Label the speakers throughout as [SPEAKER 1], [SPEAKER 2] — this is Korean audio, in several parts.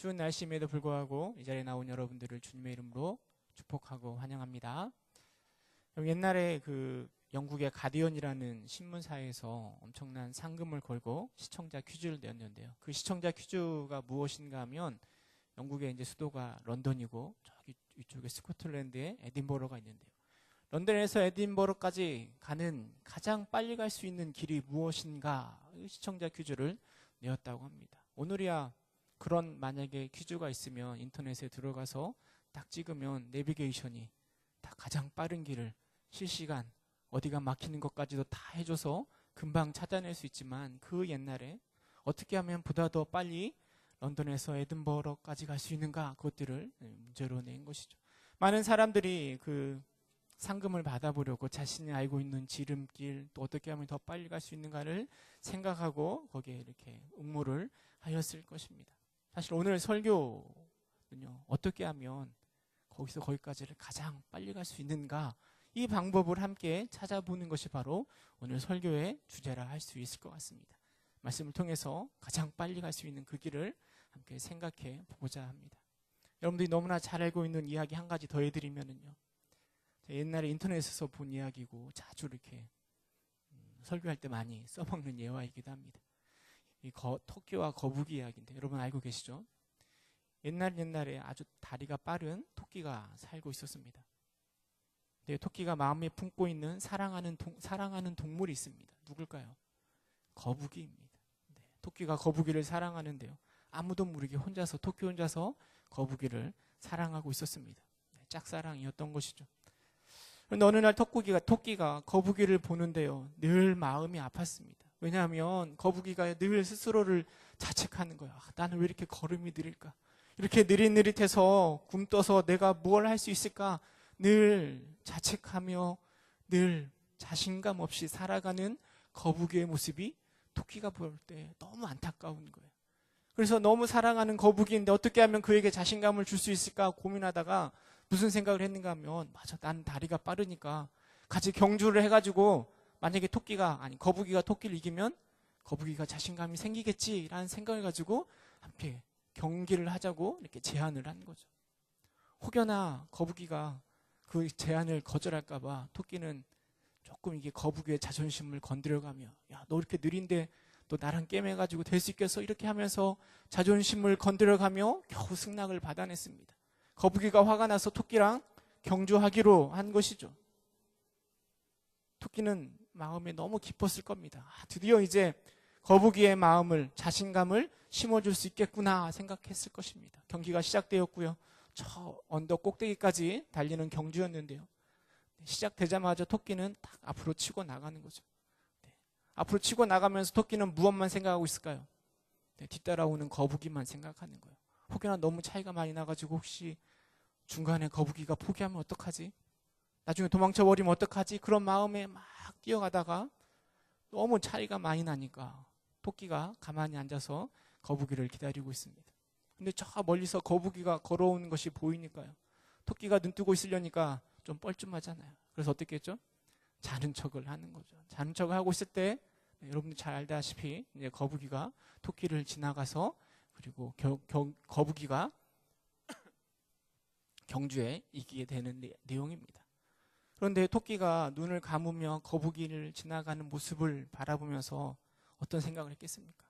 [SPEAKER 1] 추운 날씨임에도 불구하고 이 자리에 나온 여러분들을 주님의 이름으로 축복하고 환영합니다. 옛날에 그 영국의 가디언이라는 신문사에서 엄청난 상금을 걸고 시청자 퀴즈를 내었는데요. 그 시청자 퀴즈가 무엇인가 하면 영국의 이제 수도가 런던이고 저기 이쪽에 스코틀랜드에 에딘버러가 있는데요. 런던에서 에딘버러까지 가는 가장 빨리 갈 수 있는 길이 무엇인가 시청자 퀴즈를 내었다고 합니다. 오늘이야 그런 만약에 퀴즈가 있으면 인터넷에 들어가서 딱 찍으면 내비게이션이 다 가장 빠른 길을 실시간 어디가 막히는 것까지도 다 해줘서 금방 찾아낼 수 있지만 그 옛날에 어떻게 하면 보다 더 빨리 런던에서 에든버러까지 갈 수 있는가 그것들을 문제로 낸 것이죠. 많은 사람들이 그 상금을 받아보려고 자신이 알고 있는 지름길 또 어떻게 하면 더 빨리 갈 수 있는가를 생각하고 거기에 이렇게 응모를 하였을 것입니다. 사실 오늘 설교는요, 어떻게 하면 거기서 거기까지를 가장 빨리 갈 수 있는가 이 방법을 함께 찾아보는 것이 바로 오늘 설교의 주제라 할 수 있을 것 같습니다. 말씀을 통해서 가장 빨리 갈 수 있는 그 길을 함께 생각해 보고자 합니다. 여러분들이 너무나 잘 알고 있는 이야기 한 가지 더 해드리면요, 옛날에 인터넷에서 본 이야기고 자주 이렇게 설교할 때 많이 써먹는 예화이기도 합니다. 이 토끼와 거북이 이야기인데 여러분 알고 계시죠? 옛날에 아주 다리가 빠른 토끼가 살고 있었습니다. 네, 토끼가 마음에 품고 있는 사랑하는 동물이 있습니다. 누굴까요? 거북이입니다. 네, 토끼가 거북이를 사랑하는데요, 아무도 모르게 토끼 혼자서 거북이를 사랑하고 있었습니다. 네, 짝사랑이었던 것이죠. 그런데 어느 날 토끼가 거북이를 보는데요, 늘 마음이 아팠습니다. 왜냐하면 거북이가 늘 스스로를 자책하는 거예요. 나는 왜 이렇게 걸음이 느릴까? 이렇게 느릿느릿해서 굼떠서 내가 무엇을 할 수 있을까? 늘 자책하며 늘 자신감 없이 살아가는 거북이의 모습이 토끼가 볼 때 너무 안타까운 거예요. 그래서 너무 사랑하는 거북이인데 어떻게 하면 그에게 자신감을 줄 수 있을까 고민하다가 무슨 생각을 했는가 하면, 맞아, 난 다리가 빠르니까 같이 경주를 해가지고 만약에 거북이가 토끼를 이기면 거북이가 자신감이 생기겠지라는 생각을 가지고 함께 경기를 하자고 이렇게 제안을 한 거죠. 혹여나 거북이가 그 제안을 거절할까봐 토끼는 조금 이게 거북이의 자존심을 건드려가며, 야, 너 이렇게 느린데 너 나랑 게임해가지고 될 수 있겠어? 이렇게 하면서 자존심을 건드려가며 겨우 승낙을 받아냈습니다. 거북이가 화가 나서 토끼랑 경주하기로 한 것이죠. 토끼는 마음에 너무 기뻤을 겁니다. 드디어 이제 거북이의 마음을, 자신감을 심어줄 수 있겠구나 생각했을 것입니다. 경기가 시작되었고요. 저 언덕 꼭대기까지 달리는 경주였는데요, 시작되자마자 토끼는 딱 앞으로 치고 나가는 거죠. 네. 앞으로 치고 나가면서 토끼는 무엇만 생각하고 있을까요? 네, 뒤따라오는 거북이만 생각하는 거예요. 혹여나 너무 차이가 많이 나가지고 혹시 중간에 거북이가 포기하면 어떡하지? 나중에 도망쳐버리면 어떡하지? 그런 마음에 막 뛰어가다가 너무 차이가 많이 나니까 토끼가 가만히 앉아서 거북이를 기다리고 있습니다. 근데 저 멀리서 거북이가 걸어오는 것이 보이니까요, 토끼가 눈 뜨고 있으려니까 좀 뻘쭘하잖아요. 그래서 어떻게 했죠? 자는 척을 하는 거죠. 자는 척을 하고 있을 때 여러분들 잘 알다시피 이제 거북이가 토끼를 지나가서 그리고 거북이가 경주에 이기게 되는 내용입니다. 그런데 토끼가 눈을 감으며 거북이를 지나가는 모습을 바라보면서 어떤 생각을 했겠습니까?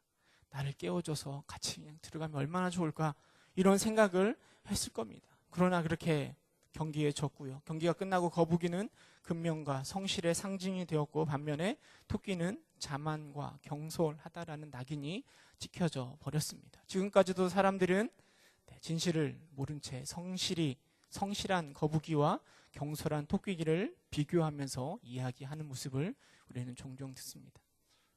[SPEAKER 1] 나를 깨워줘서 같이 그냥 들어가면 얼마나 좋을까, 이런 생각을 했을 겁니다. 그러나 그렇게 경기에 졌고요. 경기가 끝나고 거북이는 근면과 성실의 상징이 되었고, 반면에 토끼는 자만과 경솔하다라는 낙인이 찍혀져 버렸습니다. 지금까지도 사람들은 진실을 모른 채 성실한 거북이와 경솔한 토끼를 비교하면서 이야기하는 모습을 우리는 종종 듣습니다.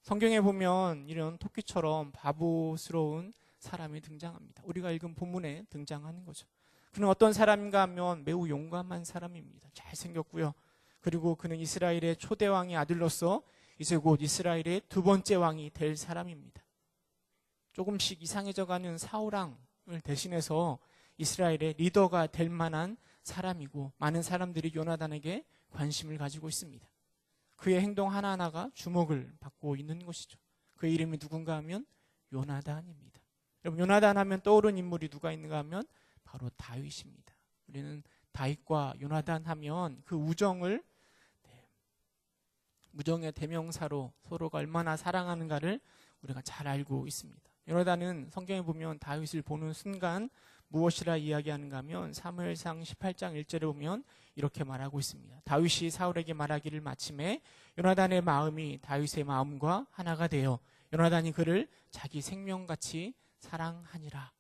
[SPEAKER 1] 성경에 보면 이런 토끼처럼 바보스러운 사람이 등장합니다. 우리가 읽은 본문에 등장하는 거죠. 그는 어떤 사람인가 하면 매우 용감한 사람입니다. 잘생겼고요. 그리고 그는 이스라엘의 초대왕의 아들로서 이제 곧 이스라엘의 두 번째 왕이 될 사람입니다. 조금씩 이상해져가는 사울왕을 대신해서 이스라엘의 리더가 될 만한 사람이고, 많은 사람들이 요나단에게 관심을 가지고 있습니다. 그의 행동 하나하나가 주목을 받고 있는 것이죠. 그의 이름이 누군가 하면 요나단입니다. 여러분, 요나단 하면 떠오른 인물이 누가 있는가 하면 바로 다윗입니다. 우리는 다윗과 요나단 하면 그 우정을 무정의 대명사로 서로가 얼마나 사랑하는가를 우리가 잘 알고 있습니다. 요나단은 성경에 보면 다윗을 보는 순간 무엇이라 이야기하는가 하면 사무엘상 18장 1절에 보면 이렇게 말하고 있습니다. 다윗이 사울에게 말하기를 마침에 요나단의 마음이 다윗의 마음과 하나가 되어 요나단이 그를 자기 생명같이 사랑하니라.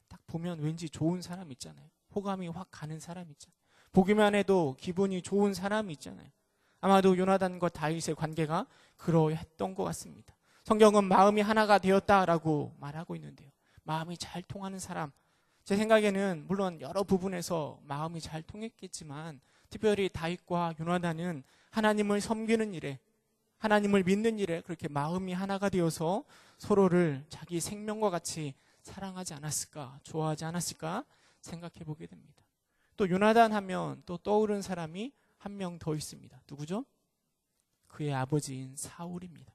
[SPEAKER 1] 딱 보면 왠지 좋은 사람 있잖아요. 호감이 확 가는 사람 있잖아요. 보기만 해도 기분이 좋은 사람이 있잖아요. 아마도 요나단과 다윗의 관계가 그러했던 것 같습니다. 성경은 마음이 하나가 되었다라고 말하고 있는데요. 마음이 잘 통하는 사람, 제 생각에는 물론 여러 부분에서 마음이 잘 통했겠지만 특별히 다윗과 요나단은 하나님을 섬기는 일에, 하나님을 믿는 일에 그렇게 마음이 하나가 되어서 서로를 자기 생명과 같이 사랑하지 않았을까, 좋아하지 않았을까 생각해 보게 됩니다. 또 요나단 하면 또 떠오른 사람이 한 명 더 있습니다. 누구죠? 그의 아버지인 사울입니다.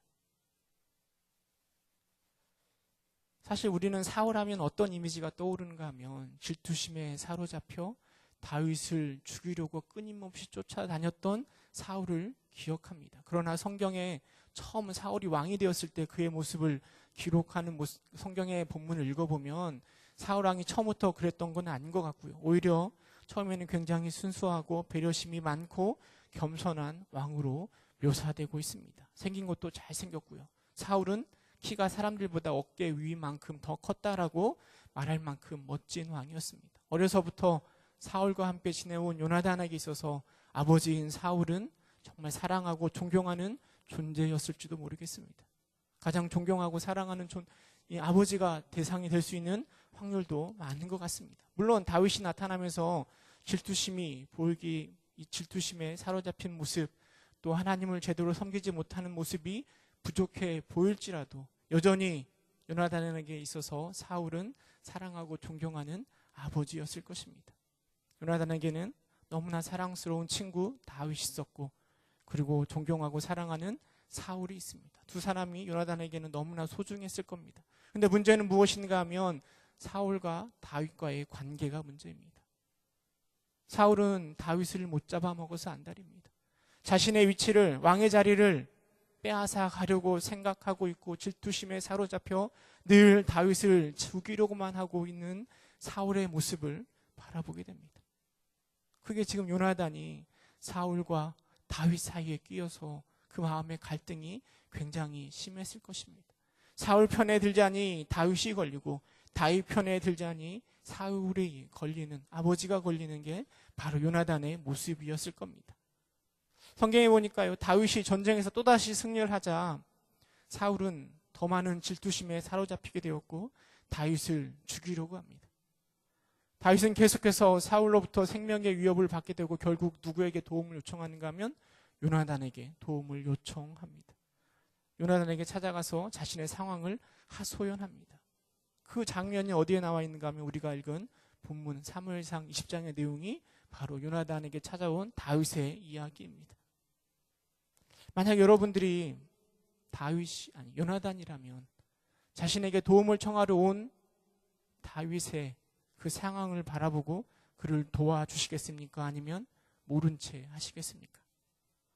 [SPEAKER 1] 사실 우리는 사울하면 어떤 이미지가 떠오르는가 하면 질투심에 사로잡혀 다윗을 죽이려고 끊임없이 쫓아다녔던 사울을 기억합니다. 그러나 성경에 처음 사울이 왕이 되었을 때 그의 모습을 기록하는 성경의 본문을 읽어보면 사울 왕이 처음부터 그랬던 건 아닌 것 같고요. 오히려 처음에는 굉장히 순수하고 배려심이 많고 겸손한 왕으로 묘사되고 있습니다. 생긴 것도 잘생겼고요. 사울은 키가 사람들보다 어깨 위만큼 더 컸다라고 말할 만큼 멋진 왕이었습니다. 어려서부터 사울과 함께 지내온 요나단에게 있어서 아버지인 사울은 정말 사랑하고 존경하는 존재였을지도 모르겠습니다. 가장 존경하고 사랑하는 이 아버지가 대상이 될 수 있는 확률도 많은 것 같습니다. 물론 다윗이 나타나면서 질투심이 보이기, 이 질투심에 사로잡힌 모습, 또 하나님을 제대로 섬기지 못하는 모습이 부족해 보일지라도 여전히 요나단에게 있어서 사울은 사랑하고 존경하는 아버지였을 것입니다. 요나단에게는 너무나 사랑스러운 친구 다윗이 있었고 그리고 존경하고 사랑하는 사울이 있습니다. 두 사람이 요나단에게는 너무나 소중했을 겁니다. 그런데 문제는 무엇인가 하면 사울과 다윗과의 관계가 문제입니다. 사울은 다윗을 못 잡아먹어서 안달입니다. 자신의 위치를, 왕의 자리를 빼앗아 가려고 생각하고 있고 질투심에 사로잡혀 늘 다윗을 죽이려고만 하고 있는 사울의 모습을 바라보게 됩니다. 그게 지금 요나단이 사울과 다윗 사이에 끼어서 그 마음의 갈등이 굉장히 심했을 것입니다. 사울 편에 들자니 다윗이 걸리고 다윗 편에 들자니 사울이 걸리는, 아버지가 걸리는 게 바로 요나단의 모습이었을 겁니다. 성경에 보니까요, 다윗이 전쟁에서 또다시 승리를 하자 사울은 더 많은 질투심에 사로잡히게 되었고 다윗을 죽이려고 합니다. 다윗은 계속해서 사울로부터 생명의 위협을 받게 되고 결국 누구에게 도움을 요청하는가 하면 요나단에게 도움을 요청합니다. 요나단에게 찾아가서 자신의 상황을 하소연합니다. 그 장면이 어디에 나와 있는가 하면 우리가 읽은 본문 사무엘상 20장의 내용이 바로 요나단에게 찾아온 다윗의 이야기입니다. 만약 여러분들이 요나단이라면 자신에게 도움을 청하러 온 다윗의 그 상황을 바라보고 그를 도와주시겠습니까? 아니면 모른 채 하시겠습니까?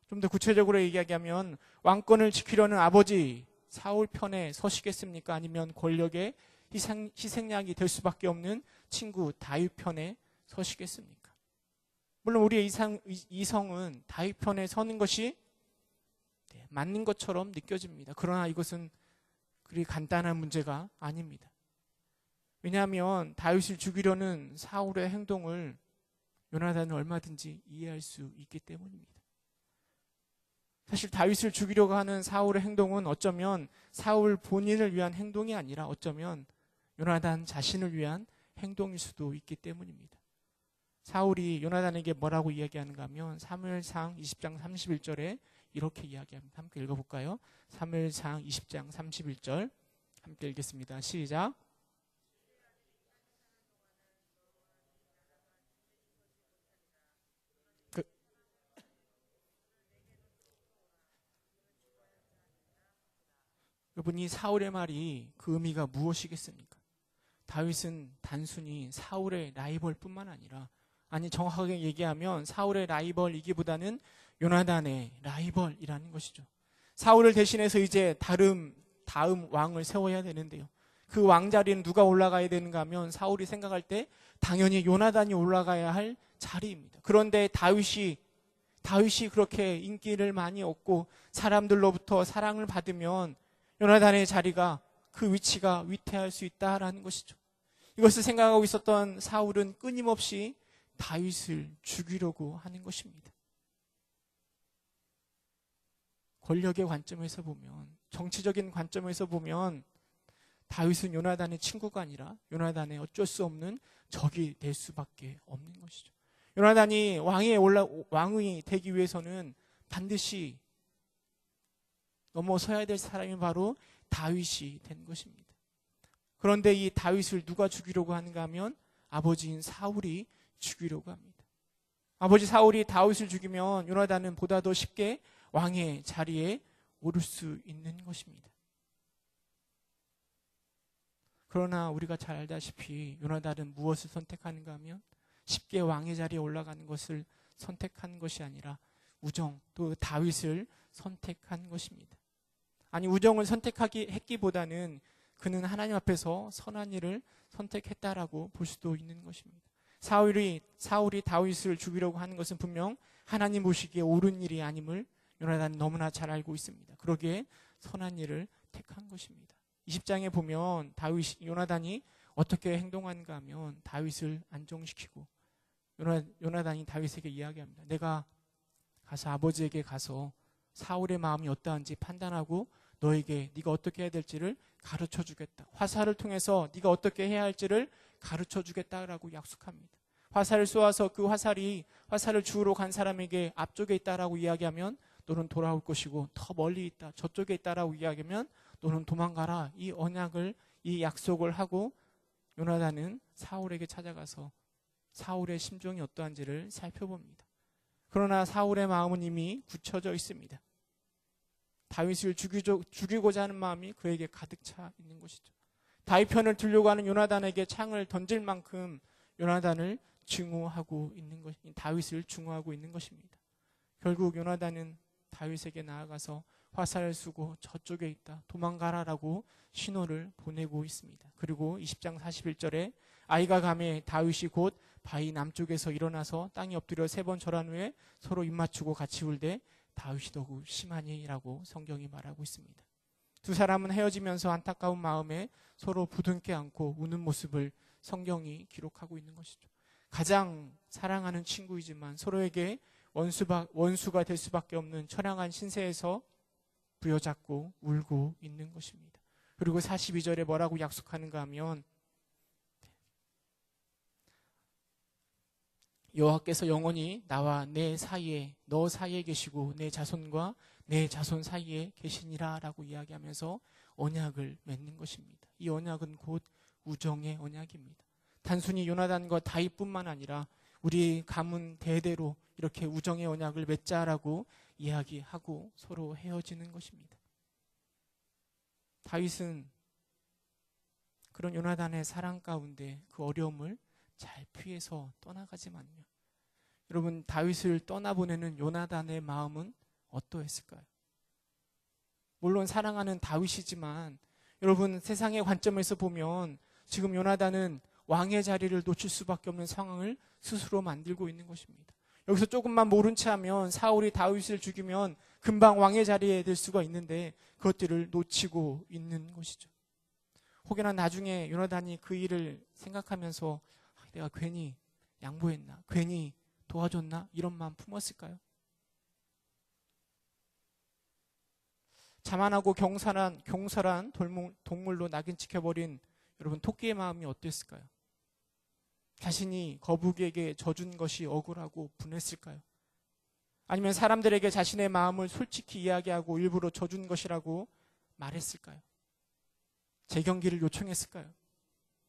[SPEAKER 1] 좀 더 구체적으로 이야기하면 왕권을 지키려는 아버지 사울 편에 서시겠습니까? 아니면 권력의 희생양이 될 수밖에 없는 친구 다윗 편에 서시겠습니까? 물론 우리의 이성은 다윗 편에 서는 것이 맞는 것처럼 느껴집니다. 그러나 이것은 그리 간단한 문제가 아닙니다. 왜냐하면 다윗을 죽이려는 사울의 행동을 요나단은 얼마든지 이해할 수 있기 때문입니다. 사실 다윗을 죽이려고 하는 사울의 행동은 어쩌면 사울 본인을 위한 행동이 아니라 어쩌면 요나단 자신을 위한 행동일 수도 있기 때문입니다. 사울이 요나단에게 뭐라고 이야기하는가 하면 사무엘상 20장 31절에 이렇게 이야기합니다. 함께 읽어볼까요? 사무엘상 20장 31절 함께 읽겠습니다. 시작. 여러분, 이 사울의 말이 그 의미가 무엇이겠습니까? 다윗은 단순히 사울의 라이벌뿐만 아니라, 아니 정확하게 얘기하면 사울의 라이벌이기보다는 요나단의 라이벌이라는 것이죠. 사울을 대신해서 이제 다음 왕을 세워야 되는데요. 그 왕자리는 누가 올라가야 되는가 하면 사울이 생각할 때 당연히 요나단이 올라가야 할 자리입니다. 그런데 다윗이 그렇게 인기를 많이 얻고 사람들로부터 사랑을 받으면 요나단의 자리가, 그 위치가 위태할 수 있다라는 것이죠. 이것을 생각하고 있었던 사울은 끊임없이 다윗을 죽이려고 하는 것입니다. 권력의 관점에서 보면, 정치적인 관점에서 보면 다윗은 요나단의 친구가 아니라 요나단의 어쩔 수 없는 적이 될 수밖에 없는 것이죠. 요나단이 왕이 되기 위해서는 반드시 넘어서야 될 사람이 바로 다윗이 된 것입니다. 그런데 이 다윗을 누가 죽이려고 하는가 하면 아버지인 사울이 죽이려고 합니다. 아버지 사울이 다윗을 죽이면 요나단은 보다 더 쉽게 왕의 자리에 오를 수 있는 것입니다. 그러나 우리가 잘 알다시피 요나단은 무엇을 선택하는가 하면 쉽게 왕의 자리에 올라가는 것을 선택한 것이 아니라 우정, 또 다윗을 선택한 것입니다. 아니, 우정을 했기보다는 그는 하나님 앞에서 선한 일을 선택했다라고 볼 수도 있는 것입니다. 사울이 다윗을 죽이려고 하는 것은 분명 하나님 보시기에 옳은 일이 아님을 요나단은 너무나 잘 알고 있습니다. 그러기에 선한 일을 택한 것입니다. 20장에 보면 요나단이 어떻게 행동하는가 하면 다윗을 안정시키고, 요나단이 다윗에게 이야기합니다. 내가 가서 아버지에게 가서 사울의 마음이 어떠한지 판단하고 너에게 네가 어떻게 해야 될지를 가르쳐 주겠다. 화살을 통해서 네가 어떻게 해야 할지를 가르쳐 주겠다라고 약속합니다. 화살을 쏘아서 그 화살을 주우러 간 사람에게 앞쪽에 있다라고 이야기하면 너는 돌아올 것이고, 더 멀리 있다, 저쪽에 있다라고 이야기하면 너는 도망가라. 이 언약을, 이 약속을 하고 요나단은 사울에게 찾아가서 사울의 심정이 어떠한지를 살펴봅니다. 그러나 사울의 마음은 이미 굳혀져 있습니다. 다윗을 죽이고자 하는 마음이 그에게 가득 차 있는 것이죠. 다윗 편을 들려고 하는 요나단에게 창을 던질 만큼 요나단을 다윗을 증오하고 있는 것입니다. 결국 요나단은 다윗에게 나아가서 화살을 쏘고 저쪽에 있다, 도망가라라고 신호를 보내고 있습니다. 그리고 20장 41절에 아이가 가매 다윗이 곧 바위 남쪽에서 일어나서 땅에 엎드려 3번 절한 후에 서로 입맞추고 같이 울되 다윗이 더욱 심하니라고 성경이 말하고 있습니다. 두 사람은 헤어지면서 안타까운 마음에 서로 부둥켜 안고 우는 모습을 성경이 기록하고 있는 것이죠. 가장 사랑하는 친구이지만 서로에게 원수가 될 수밖에 없는 처량한 신세에서 부여잡고 울고 있는 것입니다. 그리고 42절에 뭐라고 약속하는가 하면 여호와께서 영원히 나와 너 사이에 계시고 내 자손과 내 자손 사이에 계시니라 라고 이야기하면서 언약을 맺는 것입니다. 이 언약은 곧 우정의 언약입니다. 단순히 요나단과 다윗뿐만 아니라 우리 가문 대대로 이렇게 우정의 언약을 맺자라고 이야기하고 서로 헤어지는 것입니다. 다윗은 그런 요나단의 사랑 가운데 그 어려움을 잘 피해서 떠나가지만요. 여러분, 다윗을 떠나보내는 요나단의 마음은 어떠했을까요? 물론 사랑하는 다윗이지만 여러분, 세상의 관점에서 보면 지금 요나단은 왕의 자리를 놓칠 수밖에 없는 상황을 스스로 만들고 있는 것입니다. 여기서 조금만 모른 채 하면 사울이 다윗을 죽이면 금방 왕의 자리에 들 수가 있는데 그것들을 놓치고 있는 것이죠. 혹여나 나중에 요나단이 그 일을 생각하면서 내가 괜히 양보했나, 괜히 도와줬나, 이런 마음 품었을까요? 자만하고 경솔한 동물로 낙인 찍혀버린 여러분, 토끼의 마음이 어땠을까요? 자신이 거북이에게 져준 것이 억울하고 분했을까요? 아니면 사람들에게 자신의 마음을 솔직히 이야기하고 일부러 져준 것이라고 말했을까요? 재경기를 요청했을까요?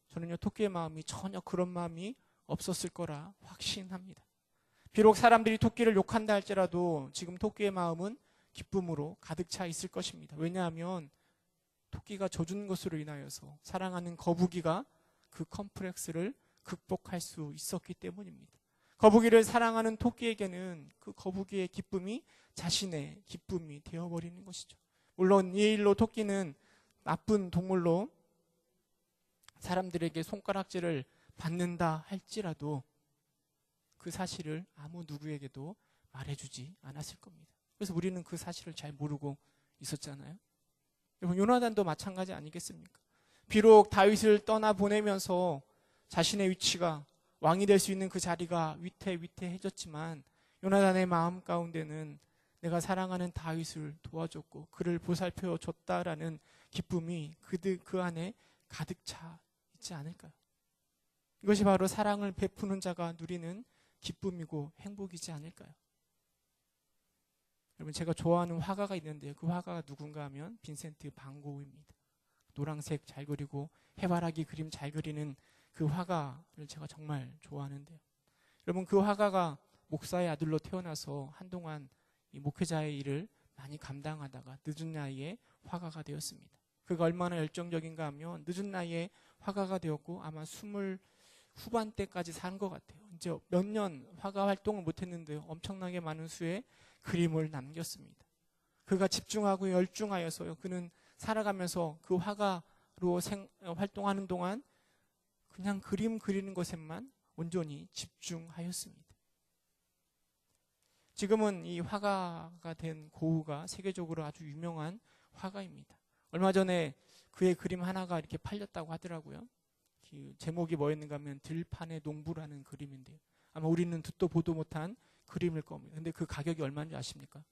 [SPEAKER 1] 저는요, 토끼의 마음이 전혀 그런 마음이 없었을 거라 확신합니다. 비록 사람들이 토끼를 욕한다 할지라도 지금 토끼의 마음은 기쁨으로 가득 차 있을 것입니다. 왜냐하면 토끼가 져준 것으로 인하여서 사랑하는 거북이가 그 컴플렉스를 극복할 수 있었기 때문입니다. 거북이를 사랑하는 토끼에게는 그 거북이의 기쁨이 자신의 기쁨이 되어버리는 것이죠. 물론 이 일로 토끼는 나쁜 동물로 사람들에게 손가락질을 받는다 할지라도 그 사실을 아무 누구에게도 말해주지 않았을 겁니다. 그래서 우리는 그 사실을 잘 모르고 있었잖아요. 여러분, 요나단도 마찬가지 아니겠습니까? 비록 다윗을 떠나보내면서 자신의 위치가 왕이 될 수 있는 그 자리가 위태위태해졌지만 요나단의 마음 가운데는 내가 사랑하는 다윗을 도와줬고 그를 보살펴 줬다라는 기쁨이 그 안에 가득 차 있지 않을까요? 이것이 바로 사랑을 베푸는 자가 누리는 기쁨이고 행복이지 않을까요? 여러분, 제가 좋아하는 화가가 있는데요. 그 화가가 누군가 하면 빈센트 반 고흐입니다. 노란색 잘 그리고 해바라기 그림 잘 그리는 그 화가를 제가 정말 좋아하는데요. 여러분, 그 화가가 목사의 아들로 태어나서 한동안 이 목회자의 일을 많이 감당하다가 늦은 나이에 화가가 되었습니다. 그가 얼마나 열정적인가 하면 늦은 나이에 화가가 되었고 아마 20 후반대까지 산 것 같아요. 이제 몇 년 화가 활동을 못했는데요. 엄청나게 많은 수의 그림을 남겼습니다. 그가 집중하고 열중하여서요. 그는 살아가면서 그 화가로 활동하는 동안 그냥 그림 그리는 것에만 온전히 집중하였습니다. 지금은 이 화가가 된 고흐가 세계적으로 아주 유명한 화가입니다. 얼마 전에 그의 그림 하나가 이렇게 팔렸다고 하더라고요. 그 제목이 뭐였는가 하면 들판의 농부라는 그림인데요. 아마 우리는 듣도 보도 못한 그림일 겁니다. 근데 그 가격이 얼마인지 아십니까?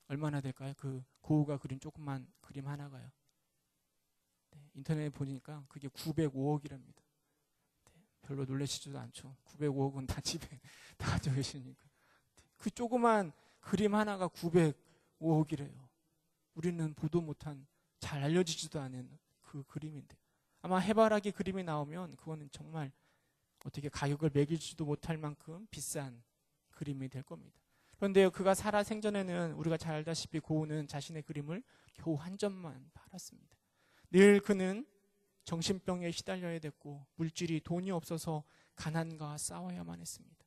[SPEAKER 1] 얼마나 될까요? 그 고흐가 그린 조그만 그림 하나가요. 네, 인터넷에 보니까 그게 905억이랍니다. 네, 별로 놀라시지도 않죠. 905억은 다 집에 다 가지고 계시니까. 그 조그만 그림 하나가 905억이래요. 우리는 보도 못한, 잘 알려지지도 않은 그 그림인데 아마 해바라기 그림이 나오면 그거는 정말 어떻게 가격을 매기지도 못할 만큼 비싼 그림이 될 겁니다. 그런데 그가 살아 생전에는 우리가 잘 알다시피 고흐는 자신의 그림을 겨우 한 점만 팔았습니다. 늘 그는 정신병에 시달려야 됐고 물질이 돈이 없어서 가난과 싸워야만 했습니다.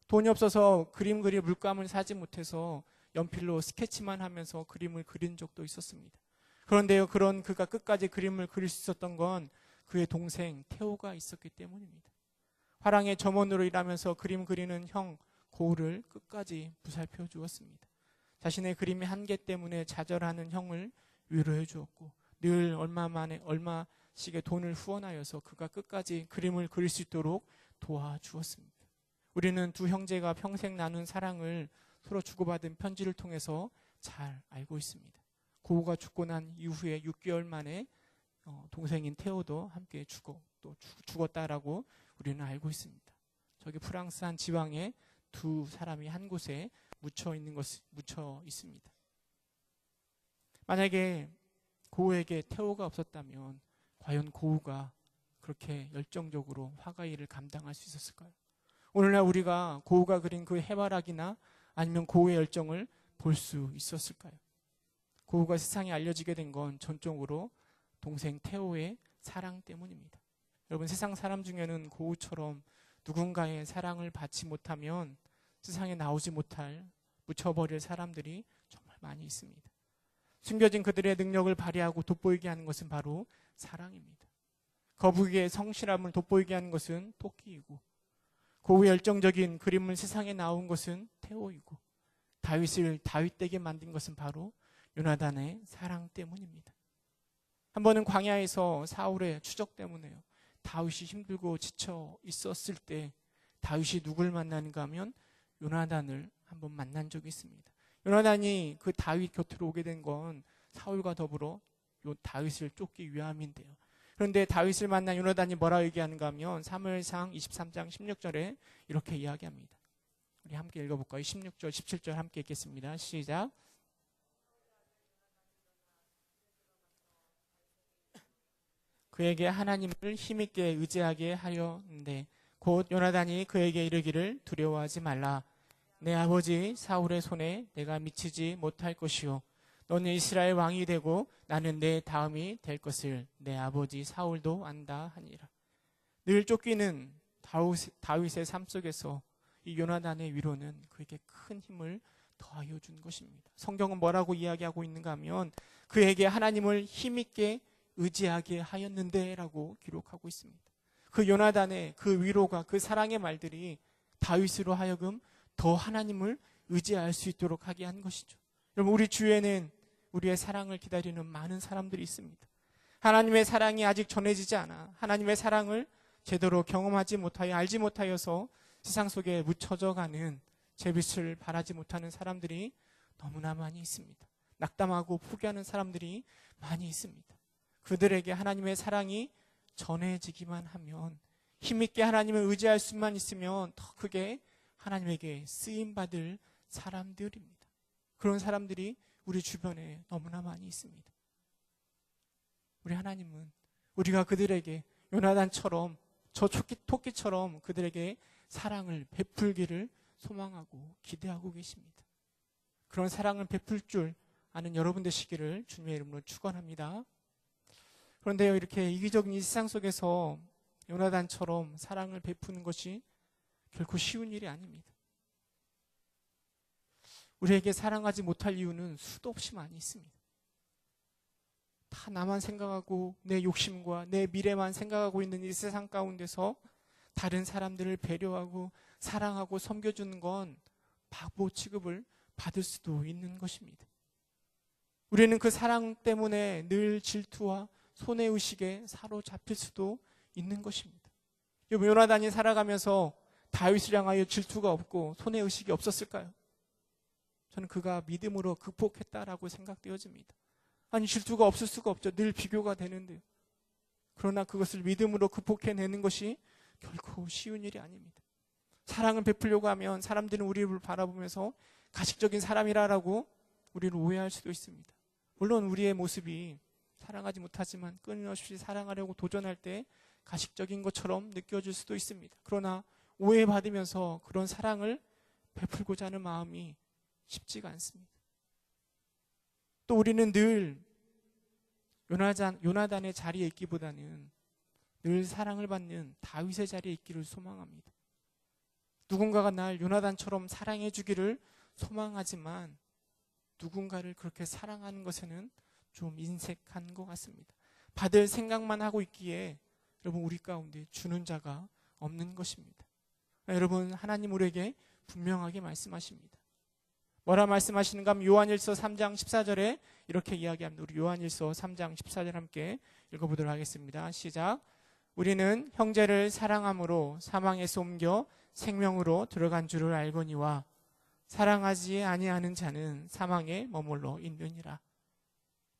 [SPEAKER 1] 돈이 없어서 그림 그릴 물감을 사지 못해서 연필로 스케치만 하면서 그림을 그린 적도 있었습니다. 그런데요, 그런 그가 끝까지 그림을 그릴 수 있었던 건 그의 동생 테오가 있었기 때문입니다. 화랑의 점원으로 일하면서 그림 그리는 형 고흐를 끝까지 보살펴 주었습니다. 자신의 그림의 한계 때문에 좌절하는 형을 위로해 주었고 늘 얼마씩의 돈을 후원하여서 그가 끝까지 그림을 그릴 수 있도록 도와주었습니다. 우리는 두 형제가 평생 나눈 사랑을 서로 주고받은 편지를 통해서 잘 알고 있습니다. 고흐가 죽고 난 이후에 6개월 만에 동생인 테오도 함께 죽었다라고 우리는 알고 있습니다. 저기 프랑스 한 지방에 두 사람이 한 곳에 묻혀 있습니다. 만약에 고흐에게 테오가 없었다면 과연 고흐가 그렇게 열정적으로 화가 일을 감당할 수 있었을까요? 오늘날 우리가 고흐가 그린 그 해바라기나 아니면 고흐의 열정을 볼 수 있었을까요? 고흐가 세상에 알려지게 된 건 전적으로 동생 테오의 사랑 때문입니다. 여러분, 세상 사람 중에는 고흐처럼 누군가의 사랑을 받지 못하면 세상에 나오지 못할, 묻혀버릴 사람들이 정말 많이 있습니다. 숨겨진 그들의 능력을 발휘하고 돋보이게 하는 것은 바로 사랑입니다. 거북이의 성실함을 돋보이게 하는 것은 토끼이고 고흐의 열정적인 그림을 세상에 나온 것은 테오이고 다윗을 다윗되게 만든 것은 바로 요나단의 사랑 때문입니다. 한 번은 광야에서 사울의 추적 때문에요. 다윗이 힘들고 지쳐 있었을 때 다윗이 누굴 만나는가 하면 요나단을 한번 만난 적이 있습니다. 요나단이 그 다윗 곁으로 오게 된 건 사울과 더불어 다윗을 쫓기 위함인데요. 그런데 다윗을 만난 요나단이 뭐라 얘기하는가 하면 사무엘상 23장 16절에 이렇게 이야기합니다. 우리 함께 읽어볼까요? 16절, 17절 함께 읽겠습니다. 시작. 그에게 하나님을 힘있게 의지하게 하려는데 곧 요나단이 그에게 이르기를 두려워하지 말라. 내 아버지 사울의 손에 내가 미치지 못할 것이요 너는 이스라엘 왕이 되고 나는 내 다음이 될 것을 내 아버지 사울도 안다 하니라. 늘 쫓기는 다윗의 삶 속에서 이 요나단의 위로는 그에게 큰 힘을 더하여 준 것입니다. 성경은 뭐라고 이야기하고 있는가 하면 그에게 하나님을 힘있게 의지하게 하였는데 라고 기록하고 있습니다. 그 요나단의 그 위로가 그 사랑의 말들이 다윗으로 하여금 더 하나님을 의지할 수 있도록 하게 한 것이죠. 여러분, 우리 주위에는 우리의 사랑을 기다리는 많은 사람들이 있습니다. 하나님의 사랑이 아직 전해지지 않아 하나님의 사랑을 제대로 경험하지 못하여 알지 못하여서 세상 속에 묻혀져 가는 제빛을 바라지 못하는 사람들이 너무나 많이 있습니다. 낙담하고 포기하는 사람들이 많이 있습니다. 그들에게 하나님의 사랑이 전해지기만 하면, 힘있게 하나님을 의지할 수만 있으면 더 크게 하나님에게 쓰임받을 사람들입니다. 그런 사람들이 우리 주변에 너무나 많이 있습니다. 우리 하나님은 우리가 그들에게 요나단처럼 저 토끼처럼 그들에게 사랑을 베풀기를 소망하고 기대하고 계십니다. 그런 사랑을 베풀 줄 아는 여러분 되시기를 주님의 이름으로 축원합니다. 그런데요, 이렇게 이기적인 이 세상 속에서 요나단처럼 사랑을 베푸는 것이 결코 쉬운 일이 아닙니다. 우리에게 사랑하지 못할 이유는 수도 없이 많이 있습니다. 다 나만 생각하고 내 욕심과 내 미래만 생각하고 있는 이 세상 가운데서 다른 사람들을 배려하고 사랑하고 섬겨주는 건 바보 취급을 받을 수도 있는 것입니다. 우리는 그 사랑 때문에 늘 질투와 손해의식에 사로잡힐 수도 있는 것입니다. 요나단이 살아가면서 다윗을 향하여 질투가 없고 손해의식이 없었을까요? 저는 그가 믿음으로 극복했다라고 생각되어집니다. 아니, 질투가 없을 수가 없죠. 늘 비교가 되는데요. 그러나 그것을 믿음으로 극복해내는 것이 결코 쉬운 일이 아닙니다. 사랑을 베풀려고 하면 사람들은 우리를 바라보면서 가식적인 사람이라고 우리를 오해할 수도 있습니다. 물론 우리의 모습이 사랑하지 못하지만 끊임없이 사랑하려고 도전할 때 가식적인 것처럼 느껴질 수도 있습니다. 그러나 오해받으면서 그런 사랑을 베풀고자 하는 마음이 쉽지가 않습니다. 또 우리는 늘 요나단의 자리에 있기보다는 늘 사랑을 받는 다윗의 자리에 있기를 소망합니다. 누군가가 날 요나단처럼 사랑해 주기를 소망하지만 누군가를 그렇게 사랑하는 것에는 좀 인색한 것 같습니다. 받을 생각만 하고 있기에 여러분, 우리 가운데 주는 자가 없는 것입니다. 여러분, 하나님 우리에게 분명하게 말씀하십니다. 뭐라 말씀하시는가 하면 요한일서 3장 14절에 이렇게 이야기합니다. 우리 요한일서 3장 14절 함께 읽어보도록 하겠습니다. 시작. 우리는 형제를 사랑함으로 사망에서 옮겨 생명으로 들어간 줄을 알거니와 사랑하지 아니하는 자는 사망에 머물러 있느니라.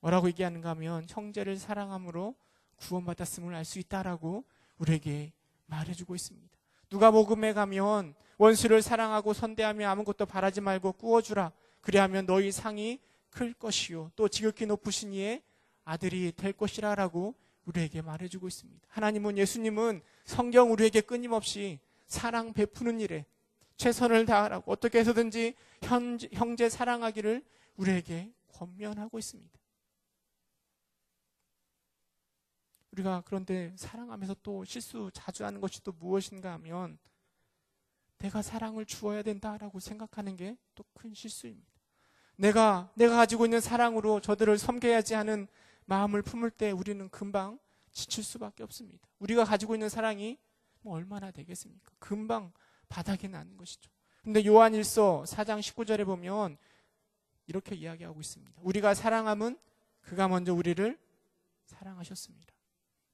[SPEAKER 1] 뭐라고 얘기하는가 하면 형제를 사랑함으로 구원받았음을 알 수 있다라고 우리에게 말해주고 있습니다. 누가복음에 가면 원수를 사랑하고 선대하며 아무것도 바라지 말고 꾸어주라. 그리하면 너희 상이 클 것이요 또 지극히 높으신 이의 아들이 될 것이라 라고 우리에게 말해주고 있습니다. 하나님은, 예수님은 성경 우리에게 끊임없이 사랑 베푸는 일에 최선을 다하라고 어떻게 해서든지 형제 사랑하기를 우리에게 권면하고 있습니다. 우리가 그런데 사랑하면서 또 실수 자주 하는 것이 또 무엇인가 하면 내가 사랑을 주어야 된다라고 생각하는 게 또 큰 실수입니다. 내가 가지고 있는 사랑으로 저들을 섬겨야지 하는 마음을 품을 때 우리는 금방 지칠 수밖에 없습니다. 우리가 가지고 있는 사랑이 뭐 얼마나 되겠습니까? 금방 바닥이 나는 것이죠. 근데 요한일서 4장 19절에 보면 이렇게 이야기하고 있습니다. 우리가 사랑함은 그가 먼저 우리를 사랑하셨습니다.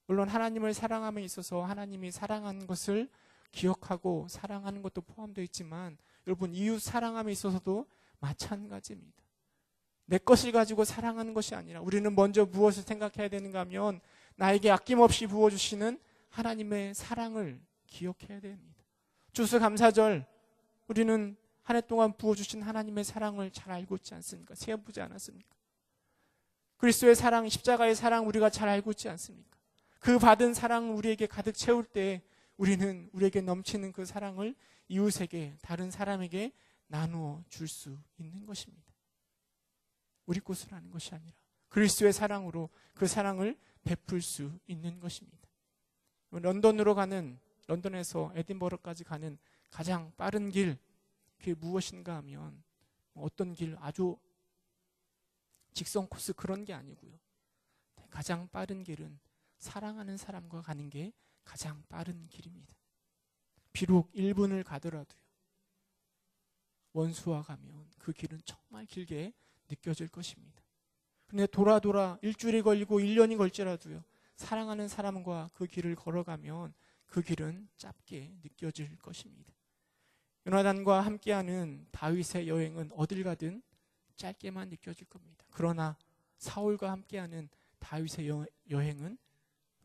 [SPEAKER 1] 물론 하나님을 사랑함에 있어서 하나님이 사랑하는 것을 기억하고 사랑하는 것도 포함되어 있지만 여러분, 이웃 사랑함에 있어서도 마찬가지입니다. 내 것을 가지고 사랑하는 것이 아니라 우리는 먼저 무엇을 생각해야 되는가 하면 나에게 아낌없이 부어주시는 하나님의 사랑을 기억해야 됩니다. 추수감사절 우리는 한 해 동안 부어주신 하나님의 사랑을 잘 알고 있지 않습니까? 세어보지 않았습니까? 그리스도의 사랑, 십자가의 사랑 우리가 잘 알고 있지 않습니까? 그 받은 사랑을 우리에게 가득 채울 때 우리는 우리에게 넘치는 그 사랑을 이웃에게, 다른 사람에게 나누어 줄 수 있는 것입니다. 우리 것으로 하는 것이 아니라 그리스도의 사랑으로 그 사랑을 베풀 수 있는 것입니다. 런던에서 에딘버러까지 가는 가장 빠른 길, 그게 무엇인가 하면 어떤 길, 아주 직선 코스 그런 게 아니고요. 가장 빠른 길은 사랑하는 사람과 가는 게 가장 빠른 길입니다. 비록 1분을 가더라도요. 원수와 가면 그 길은 정말 길게 느껴질 것입니다. 그런데 돌아 일주일이 걸리고 1년이 걸지라도요. 사랑하는 사람과 그 길을 걸어가면 그 길은 짧게 느껴질 것입니다. 요나단과 함께하는 다윗의 여행은 어딜 가든 짧게만 느껴질 겁니다. 그러나 사울과 함께하는 다윗의 여행은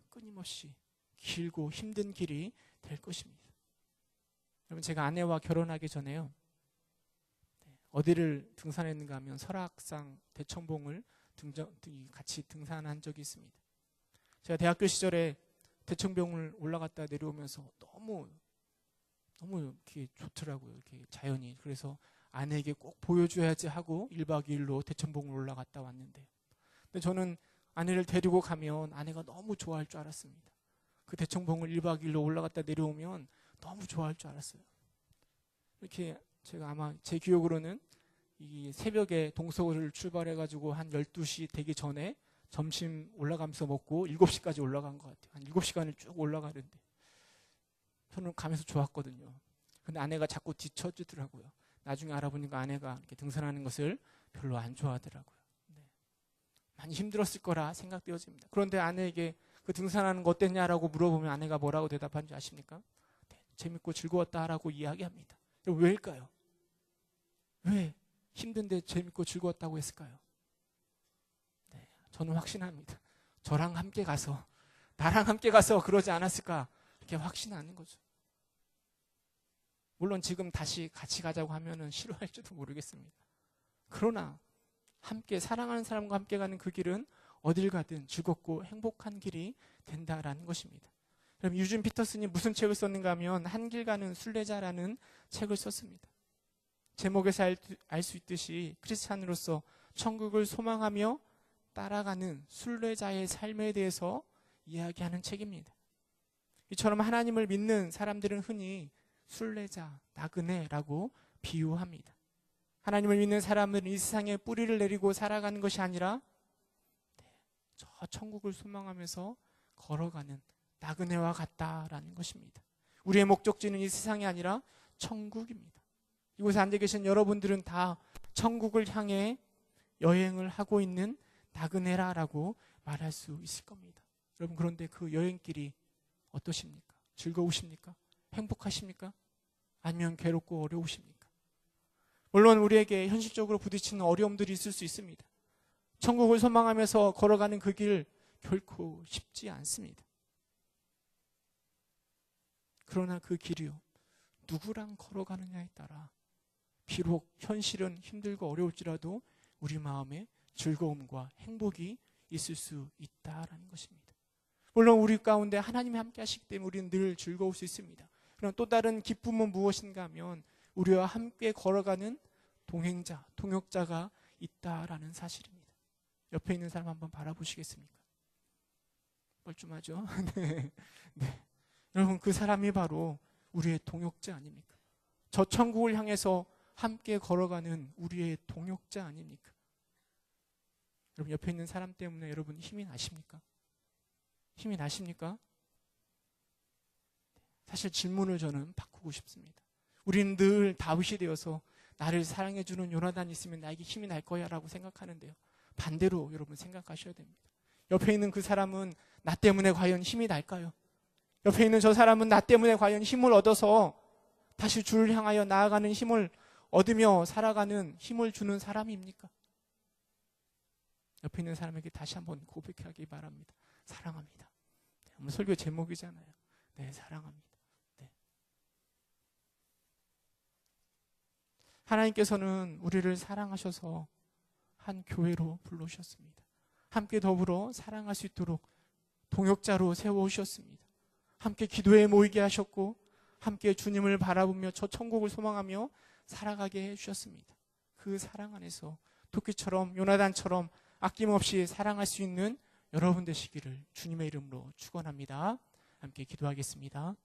[SPEAKER 1] 끊임없이 길고 힘든 길이 될 것입니다. 여러분, 제가 아내와 결혼하기 전에요. 어디를 등산했는가 하면 설악산 대청봉을 같이 등산한 적이 있습니다. 제가 대학교 시절에 대청봉을 올라갔다 내려오면서 너무 이렇게 좋더라고요. 이렇게 자연이. 그래서 아내에게 꼭 보여줘야지 하고 1박 2일로 대청봉을 올라갔다 왔는데, 근데 저는 아내를 데리고 가면 아내가 너무 좋아할 줄 알았습니다. 그 대청봉을 1박 2일로 올라갔다 내려오면 너무 좋아할 줄 알았어요. 이렇게 제가 아마 제 기억으로는 이 새벽에 동서울을 출발해가지고 한 12시 되기 전에 점심 올라가면서 먹고 7시까지 올라간 것 같아요. 한 7시간을 쭉 올라가는데 저는 가면서 좋았거든요. 근데 아내가 자꾸 뒤처지더라고요. 나중에 알아보니까 아내가 이렇게 등산하는 것을 별로 안 좋아하더라고요. 많이 힘들었을 거라 생각되어집니다. 그런데 아내에게 그 등산하는 거 어땠냐라고 물어보면 아내가 뭐라고 대답하는지 아십니까? 네, 재밌고 즐거웠다라고 이야기합니다. 왜일까요? 왜 힘든데 재밌고 즐거웠다고 했을까요? 네, 저는 확신합니다. 저랑 함께 가서, 나랑 함께 가서 그러지 않았을까, 이렇게 확신하는 거죠. 물론 지금 다시 같이 가자고 하면은 싫어할지도 모르겠습니다. 그러나 함께 사랑하는 사람과 함께 가는 그 길은 어딜 가든 즐겁고 행복한 길이 된다라는 것입니다. 그럼 유진 피터슨이 무슨 책을 썼는가 하면 한길 가는 순례자라는 책을 썼습니다. 제목에서 알 수 있듯이 크리스찬으로서 천국을 소망하며 따라가는 순례자의 삶에 대해서 이야기하는 책입니다. 이처럼 하나님을 믿는 사람들은 흔히 순례자, 나그네라고 비유합니다. 하나님을 믿는 사람은 이 세상에 뿌리를 내리고 살아가는 것이 아니라 저 천국을 소망하면서 걸어가는 나그네와 같다라는 것입니다. 우리의 목적지는 이 세상이 아니라 천국입니다. 이곳에 앉아 계신 여러분들은 다 천국을 향해 여행을 하고 있는 나그네라라고 말할 수 있을 겁니다. 여러분, 그런데 그 여행길이 어떠십니까? 즐거우십니까? 행복하십니까? 아니면 괴롭고 어려우십니까? 물론 우리에게 현실적으로 부딪히는 어려움들이 있을 수 있습니다. 천국을 소망하면서 걸어가는 그 길 결코 쉽지 않습니다. 그러나 그 길이요, 누구랑 걸어가느냐에 따라 비록 현실은 힘들고 어려울지라도 우리 마음에 즐거움과 행복이 있을 수 있다라는 것입니다. 물론 우리 가운데 하나님이 함께 하시기 때문에 우리는 늘 즐거울 수 있습니다. 그럼 또 다른 기쁨은 무엇인가 하면 우리와 함께 걸어가는 동행자, 동역자가 있다라는 사실입니다. 옆에 있는 사람 한번 바라보시겠습니까? 뻘쭘하죠? 네. 여러분, 그 사람이 바로 우리의 동역자 아닙니까? 저 천국을 향해서 함께 걸어가는 우리의 동역자 아닙니까? 여러분, 옆에 있는 사람 때문에 여러분 힘이 나십니까? 힘이 나십니까? 사실 질문을 저는 바꾸고 싶습니다. 우리는 늘 다윗이 되어서 나를 사랑해주는 요나단이 있으면 나에게 힘이 날 거야 라고 생각하는데요. 반대로 여러분 생각하셔야 됩니다. 옆에 있는 그 사람은 나 때문에 과연 힘이 날까요? 옆에 있는 저 사람은 나 때문에 과연 힘을 얻어서 다시 주를 향하여 나아가는 힘을 얻으며 살아가는 힘을 주는 사람입니까? 옆에 있는 사람에게 다시 한번 고백하기 바랍니다. 사랑합니다. 오늘 설교 제목이잖아요. 네, 사랑합니다. 네. 하나님께서는 우리를 사랑하셔서 한 교회로 불러오셨습니다. 함께 더불어 사랑할 수 있도록 동역자로 세워오셨습니다. 함께 기도에 모이게 하셨고 함께 주님을 바라보며 저 천국을 소망하며 살아가게 해주셨습니다. 그 사랑 안에서 토끼처럼 요나단처럼 아낌없이 사랑할 수 있는 여러분 되시기를 주님의 이름으로 축원합니다. 함께 기도하겠습니다.